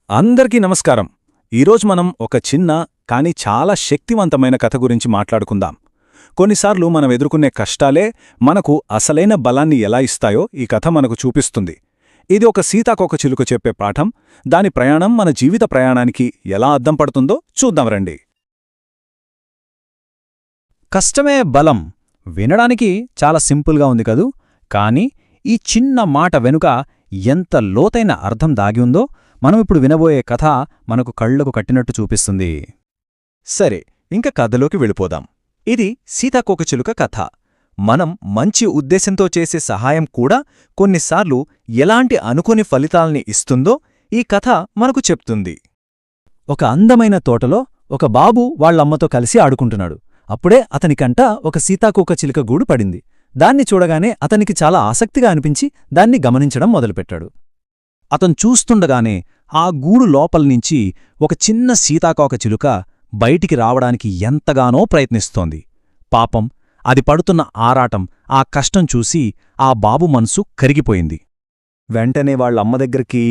అందరికీ నమస్కారం. ఈరోజు మనం ఒక చిన్న కానీ చాలా శక్తివంతమైన కథ గురించి మాట్లాడుకుందాం. కొన్నిసార్లు మనం ఎదుర్కొనే కష్టాలే మనకు అసలైన బలాన్ని ఎలా ఇస్తాయో ఈ కథ మనకు చూపిస్తుంది. ఇది ఒక సీతాకోకచిలుక చెప్పే పాఠం. దాని ప్రయాణం మన జీవిత ప్రయాణానికి ఎలా అద్దం పడుతుందో చూద్దాం రండి. కష్టమే బలం వినడానికి చాలా సింపుల్గా ఉంది కదూ. కానీ ఈ చిన్న మాట వెనుక ఎంత లోతైన అర్థం దాగి ఉందో మనమిప్పుడు వినబోయే కథ మనకు కళ్లకు కట్టినట్టు చూపిస్తుంది. సరే, ఇంక కథలోకి వెళ్ళిపోదాం. ఇది సీతాకోకచిలుక కథ. మనం మంచి ఉద్దేశంతో చేసే సహాయం కూడా కొన్నిసార్లు ఎలాంటి అనుకోని ఫలితాల్ని ఇస్తుందో ఈ కథ మనకు చెప్తుంది. ఒక అందమైన తోటలో ఒక బాబు వాళ్ళమ్మతో కలిసి ఆడుకుంటున్నాడు. అప్పుడే అతనికంట ఒక సీతాకోకచిలుక గూడు పడింది. దాన్ని చూడగానే అతనికి చాలా ఆసక్తిగా అనిపించి దాన్ని గమనించడం మొదలుపెట్టాడు. అతను చూస్తుండగానే ఆ గూడు లోపల్నించి ఒక చిన్న సీతాకోకచిలుక బయటికి రావడానికి ఎంతగానో ప్రయత్నిస్తోంది. పాపం, అది పడుతున్న ఆరాటం, ఆ కష్టం చూసి ఆ బాబు మనసు కరిగిపోయింది. వెంటనే వాళ్ళమ్మ దగ్గరికి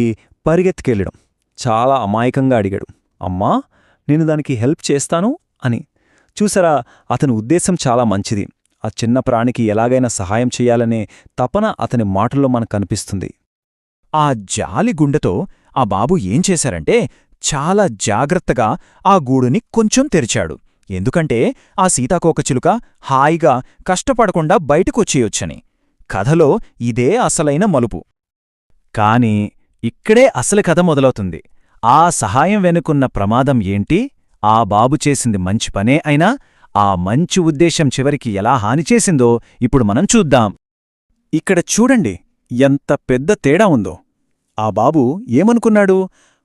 పరిగెత్తుకెళ్ళడం చాలా అమాయకంగా అడిగాడు, అమ్మా, నేను దానికి హెల్ప్ చేస్తాను అని. చూసారా, అతని ఉద్దేశం చాలా మంచిది. ఆ చిన్న ప్రాణికి ఎలాగైనా సహాయం చెయ్యాలనే తపన అతని మాటల్లో మనకు కనిపిస్తుంది. ఆ జాలి గుండెతో ఆ బాబు ఏం చేశారంటే చాలా జాగ్రత్తగా ఆ గూడుని కొంచెం తెరిచాడు. ఎందుకంటే ఆ సీతాకోకచిలుక హాయిగా కష్టపడకుండా బయటకొచ్చేయొచ్చని. కథలో ఇదే అసలైన మలుపు. కాని ఇక్కడే అసలు కథ మొదలవుతుంది. ఆ సహాయం వెనుకున్న ప్రమాదం ఏంటి? ఆ బాబు చేసింది మంచి పనే అయినా ఆ మంచి ఉద్దేశం చివరికి ఎలా హానిచేసిందో ఇప్పుడు మనం చూద్దాం. ఇక్కడ చూడండి, ఎంత పెద్ద తేడా ఉందో. ఆ బాబు ఏమనుకున్నాడు?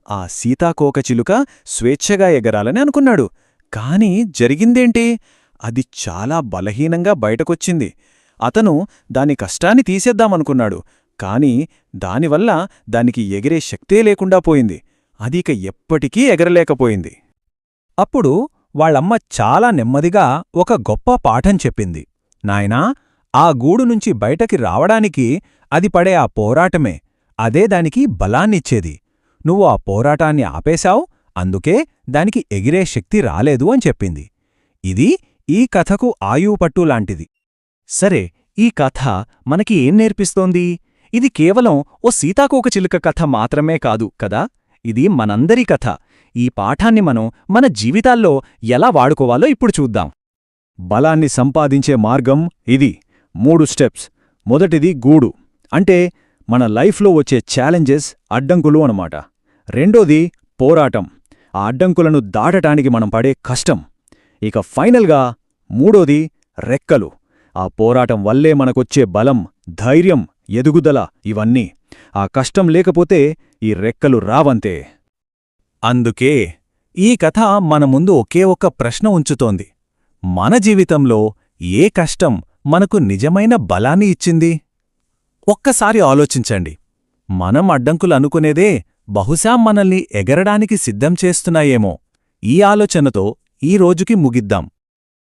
ఆ సీతాకోకచిలుక స్వేచ్ఛగా ఎగరాలని అనుకున్నాడు. కాని జరిగిందేంటి? అది చాలా బలహీనంగా బయటకొచ్చింది. అతను దాని కష్టాన్ని తీసేద్దామనుకున్నాడు. కాని దానివల్ల దానికి ఎగిరే శక్తే లేకుండా పోయింది. అది ఇక ఎప్పటికీ ఎగరలేకపోయింది. అప్పుడు వాళ్ళమ్మ చాలా నెమ్మదిగా ఒక గొప్ప పాఠం చెప్పింది. నాయనా, ఆ గూడు నుంచి బయటకి రావడానికి అది పడే ఆ పోరాటమే, అదే దానికి బలాన్నిచ్చేది. నువ్వు ఆ పోరాటాన్ని ఆపేశావు, అందుకే దానికి ఎగిరే శక్తి రాలేదు అని చెప్పింది. ఇది ఈ కథకు ఆయువుపట్టు లాంటిది. సరే, ఈ కథ మనకి ఏం నేర్పిస్తోంది? ఇది కేవలం ఓ సీతాకోకచిలుక కథ మాత్రమే కాదు కదా, ఇది మనందరి కథ. ఈ పాఠాన్ని మనం మన జీవితాల్లో ఎలా వాడుకోవాలో ఇప్పుడు చూద్దాం. బలాన్ని సంపాదించే మార్గం ఇది. 3 స్టెప్స్. మొదటిది గూడు, అంటే మన లైఫ్లో వచ్చే ఛాలెంజెస్, అడ్డంకులు అనమాట. రెండోది పోరాటం, ఆ అడ్డంకులను దాటటానికి మనం పడే కష్టం. ఇక ఫైనల్గా మూడోది రెక్కలు, ఆ పోరాటం వల్లే మనకొచ్చే బలం, ధైర్యం, ఎదుగుదల. ఇవన్నీ ఆ కష్టం లేకపోతే ఈ రెక్కలు రావంతే. అందుకే ఈ కథ మన ముందు ఒకే ఒక్క ప్రశ్న ఉంచుతోంది. మన జీవితంలో ఏ కష్టం మనకు నిజమైన బలాన్ని ఇచ్చింది? ఒక్కసారి ఆలోచించండి. మనం అడ్డంకులు అనుకునేదే బహుశా మనల్ని ఎగరడానికి సిద్ధం చేస్తున్నాయేమో. ఈ ఆలోచనతో ఈ రోజుకి ముగిద్దాం.